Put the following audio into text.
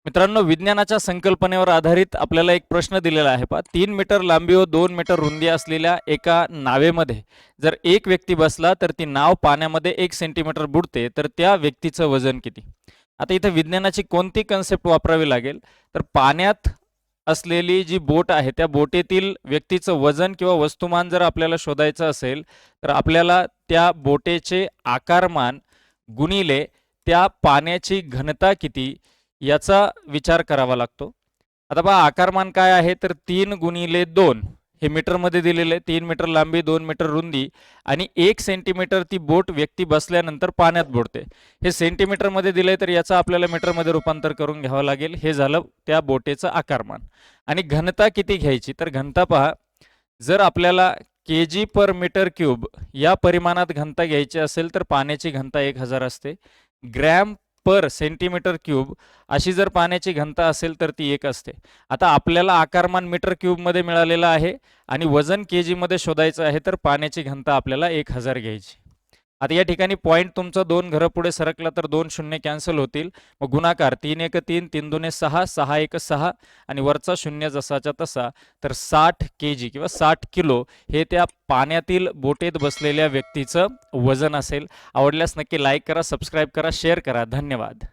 मित्रांनो, विज्ञानाच्या संकल्पनेवर आधारित आपल्याला एक प्रश्न दिलेला आहे पहा. 3 मीटर लांबी व 2 मीटर रुंदी असलेल्या एका नावेमध्ये जर एक व्यक्ती बसला तर ती नाव पाण्यामध्ये 1 सेंटीमीटर बुडते, तर त्या व्यक्तीचं वजन किती? आता इथे विज्ञानाची कोणती कन्सेप्ट वापरावी लागेल? तर पाण्यात असलेली जी बोट आहे त्या बोटेतील व्यक्तीचं वजन किंवा वस्तुमान जर आपल्याला शोधायचं असेल, तर आपल्याला त्या बोटेचे आकारमान गुणिले त्या पाण्याची घनता किती याचा विचार करावा लागतो. आता पहा, आकारमान काय आहे तर 3 गुणिले 2 हे मीटरमध्ये दिलेले. 3 मीटर लांबी, 2 मीटर रुंदी आणि 1 सेंटीमीटर ती बोट व्यक्ती बसल्यानंतर पाण्यात बुडते. हे सेंटीमीटरमध्ये दिले, तर याचं आपल्याला मीटरमध्ये रूपांतर करून घ्यावं लागेल. हे झालं त्या बोटेचं आकारमान. आणि घनता किती घ्यायची? तर घनता पहा, जर आपल्याला केजी पर मीटर क्यूब या परिमाणात घनता घ्यायची असेल तर पाण्याची घनता 1000 असते. ग्रॅम पर सेंटीमीटर क्यूब अशी जर पाण्याची घनता असेल तर ती 1 असते. आता आपल्याला आकारमान मीटर क्यूबमध्ये मिळालेलं आहे आणि वजन केजीमध्ये शोधायचं आहे, तर पाण्याची घनता आपल्याला 1000 घ्यायची. आता या ठिकाणी पॉईंट तुमचा 2 घरं पुढे सरकला तर 2 शून्य कॅन्सल होतील. मग गुणाकार 3 1 3, 3 2 6, 6 1 6 आणि वरचा शून्य जसाच्या तसा. तर 60 केजी किंवा 60 किलो हे त्या पाण्यातील बोटेत बसलेल्या व्यक्तीचं वजन असेल. आवडल्यास नक्की लाईक करा, सबस्क्राईब करा, शेअर करा. धन्यवाद.